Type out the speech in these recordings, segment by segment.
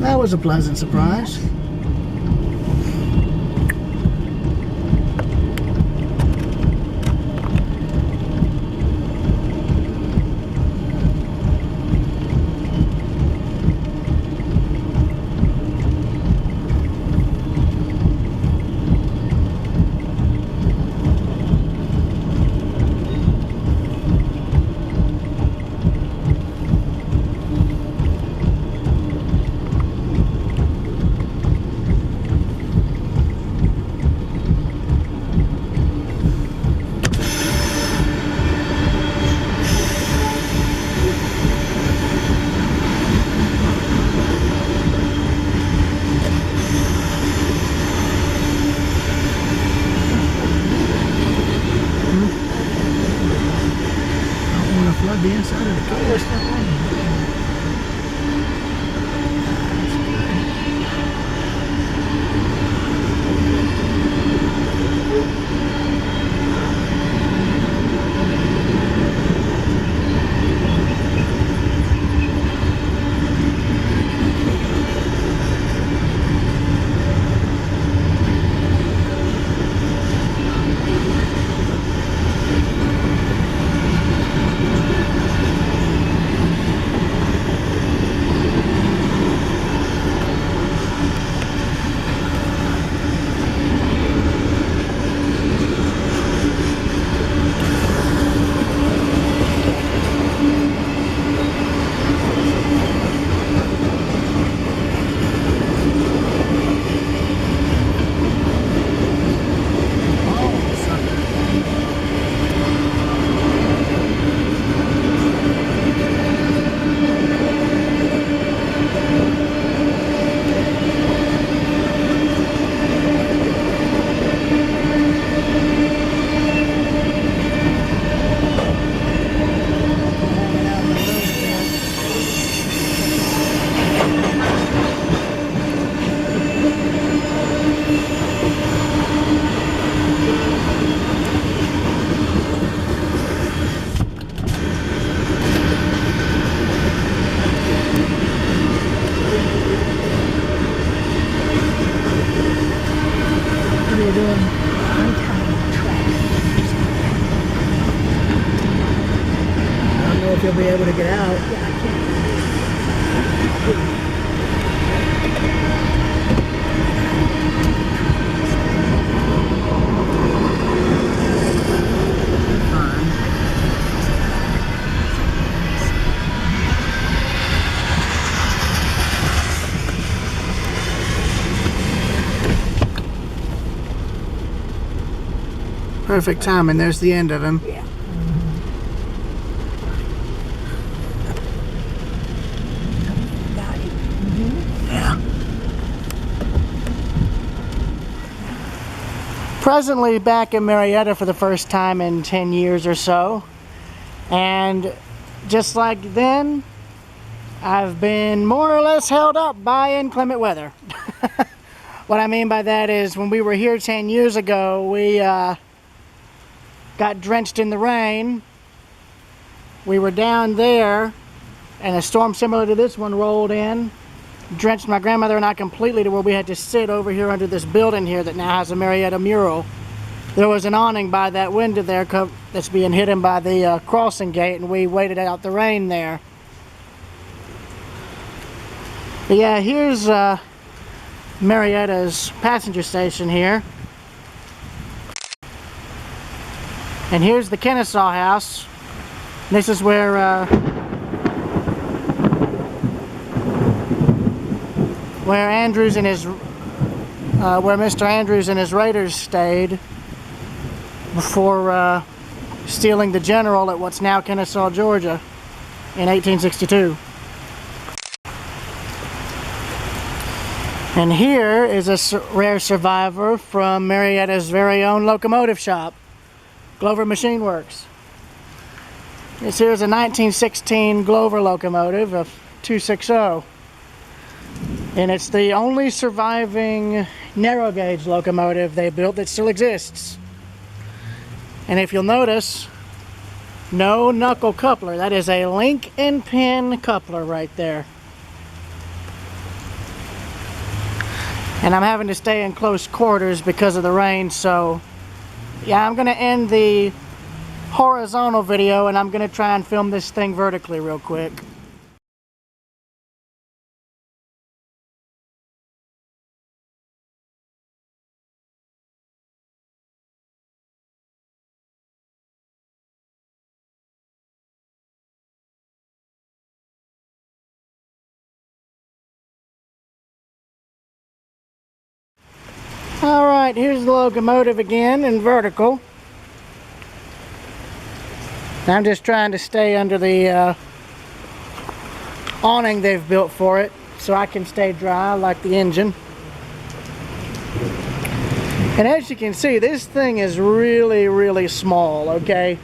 That was a pleasant surprise. Flood the inside of the car. If you'll be able to get out. Yeah, I can't. Perfect timing. There's the end of him. Yeah. Presently back in Marietta for the first time in 10 years or so, and just like then, I've been more or less held up by inclement weather. What I mean by that is when we were here 10 years ago, we got drenched in the rain. We were down there and a storm similar to this one rolled in, drenched my grandmother and I completely to where we had to sit over here under this building here that now has a Marietta mural. There was an awning by that window there that's being hidden by the crossing gate, and we waited out the rain there. But yeah, here's Marietta's passenger station here. And here's the Kennesaw House. This is where Andrews and his where Mr. Andrews and his raiders stayed before stealing the general at what's now Kennesaw, Georgia in 1862. And here is a rare survivor from Marietta's very own locomotive shop, Glover Machine Works. This here is a 1916 Glover locomotive, a 260. And it's the only surviving narrow gauge locomotive they built that still exists. And if you'll notice, no knuckle coupler. That is a link and pin coupler right there. and I'm having to stay in close quarters because of the rain. So yeah, I'm gonna end the horizontal video and I'm gonna try and film this thing vertically real quick. Alright, here's the locomotive again in vertical. I'm just trying to stay under the awning they've built for it so I can stay dry like the engine. And as you can see, this thing is really small, okay?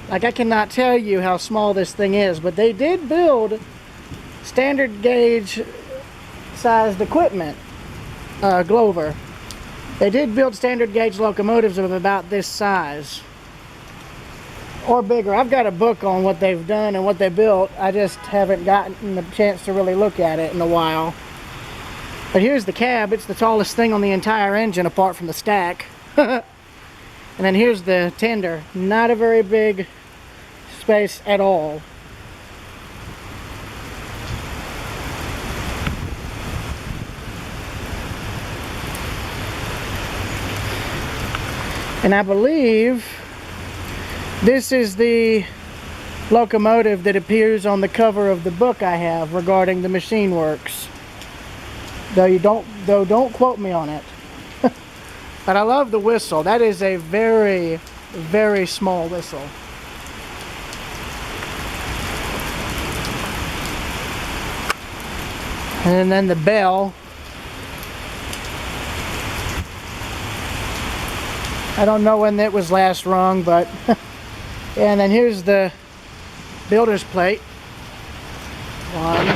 Like, I cannot tell you how small this thing is, but they did build standard gauge sized equipment, Glover. They did build standard gauge locomotives of about this size or bigger. I've got a book on what they've done and what they built. I just haven't gotten the chance to really look at it in a while. But here's the cab. It's the tallest thing on the entire engine apart from the stack. And then here's the tender. Not a very big space at all. And I believe this is the locomotive that appears on the cover of the book I have regarding the machine works. Don't quote me on it. But I love the whistle. That is a very small whistle. And then the bell. I don't know when that was last rung, but and then here's the builder's plate. One.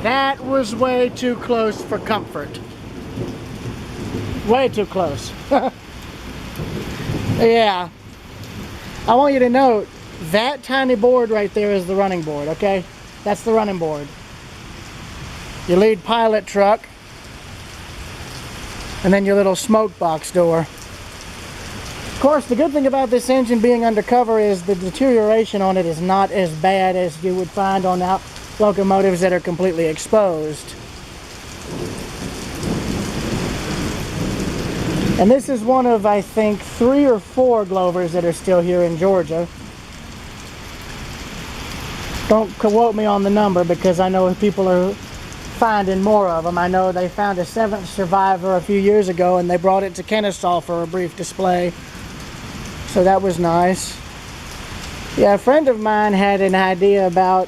That was way too close for comfort. Way too close. Yeah. I want you to note that tiny board right there is the running board, okay? That's the running board. Your lead pilot truck. And then your little smoke box door. Of course, the good thing about this engine being undercover is the deterioration on it is not as bad as you would find on locomotives that are completely exposed. And this is one of, I think, 3 or 4 Glovers that are still here in Georgia. Don't quote me on the number because I know people are finding more of them. I know they found a 7th survivor a few years ago and they brought it to Kennesaw for a brief display. So that was nice. Yeah, a friend of mine had an idea about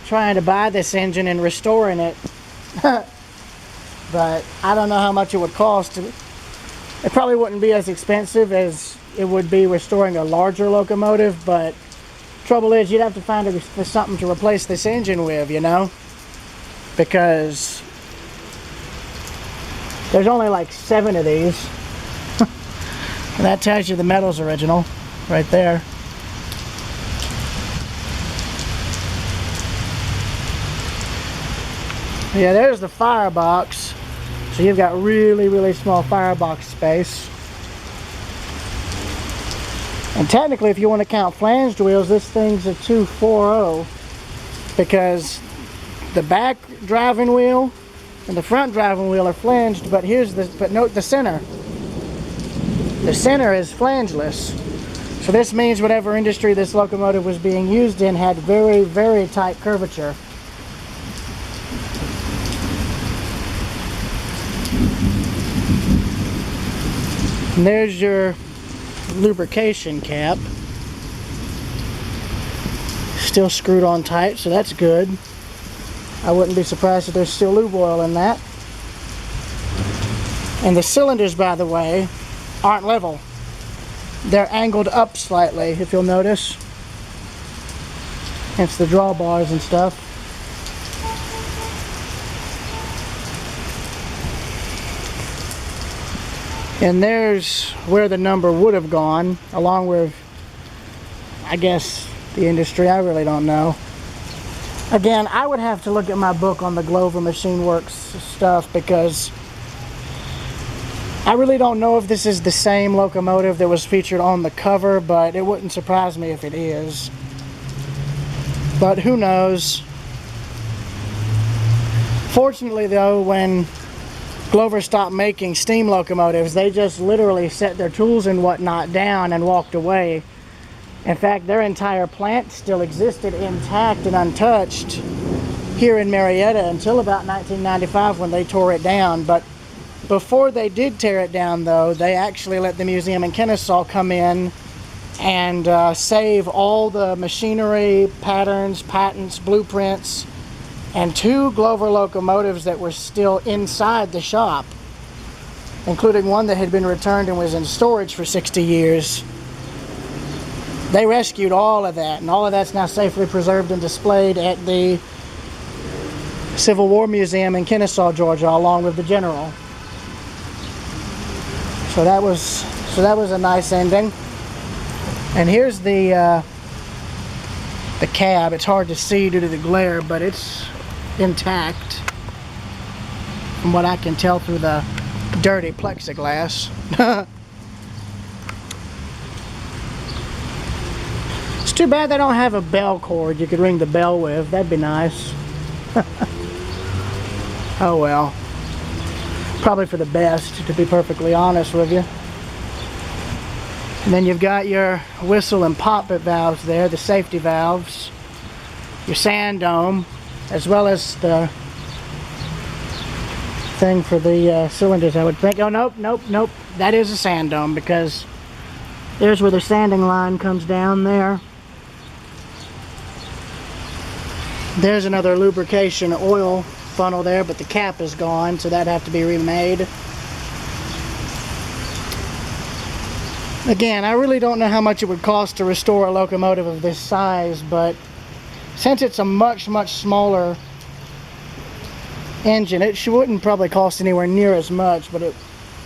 trying to buy this engine and restoring it. But I don't know how much it would cost. It probably wouldn't be as expensive as it would be restoring a larger locomotive, but trouble is you'd have to find something to replace this engine with, you know? Because there's only like 7 of these. And that tells you the metal's original right there. Yeah, there's the firebox. So you've got really small firebox space. And technically, if you want to count flanged wheels, this thing's a 240 because the back driving wheel and the front driving wheel are flanged, but note the center. The center is flangeless. So this means whatever industry this locomotive was being used in had very tight curvature. And there's your lubrication cap. Still screwed on tight, so that's good. I wouldn't be surprised if there's still lube oil in that. And the cylinders, by the way, aren't level. They're angled up slightly, if you'll notice. Hence the drawbars and stuff. And there's where the number would have gone, along with, I guess, the industry. I really don't know. Again, I would have to look at my book on the Glover Machine Works stuff, because I really don't know if this is the same locomotive that was featured on the cover, but it wouldn't surprise me if it is. But who knows? Fortunately though, when Glover stopped making steam locomotives, they just literally set their tools and whatnot down and walked away. In fact, their entire plant still existed intact and untouched here in Marietta until about 1995 when they tore it down. But before they did tear it down though, they actually let the museum in Kennesaw come in and save all the machinery, patterns, patents, blueprints, and 2 Glover locomotives that were still inside the shop, including one that had been returned and was in storage for 60 years. They rescued all of that, and all of that's now safely preserved and displayed at the Civil War Museum in Kennesaw, Georgia, along with the General. So that was a nice ending. And here's the cab. It's hard to see due to the glare, but it's intact from what I can tell through the dirty plexiglass. It's too bad they don't have a bell cord you could ring the bell with. That'd be nice. Oh well. Probably for the best, to be perfectly honest with you. And then you've got your whistle and poppet valves there, the safety valves, your sand dome, as well as the thing for the cylinders, I would think. Oh, nope, nope, nope. That is a sand dome, because there's where the sanding line comes down there. There's another lubrication oil funnel there, but the cap is gone, so that'd have to be remade. Again, I really don't know how much it would cost to restore a locomotive of this size, but since it's a much, much smaller engine, it wouldn't probably cost anywhere near as much, but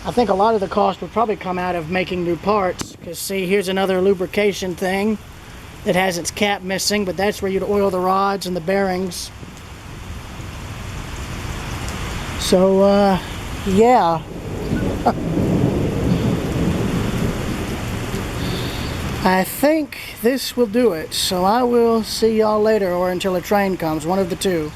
I think a lot of the cost would probably come out of making new parts. Because see, here's another lubrication thing that has its cap missing, but that's where you'd oil the rods and the bearings. So, yeah. I think this will do it, so I will see y'all later, or until a train comes, one of the two.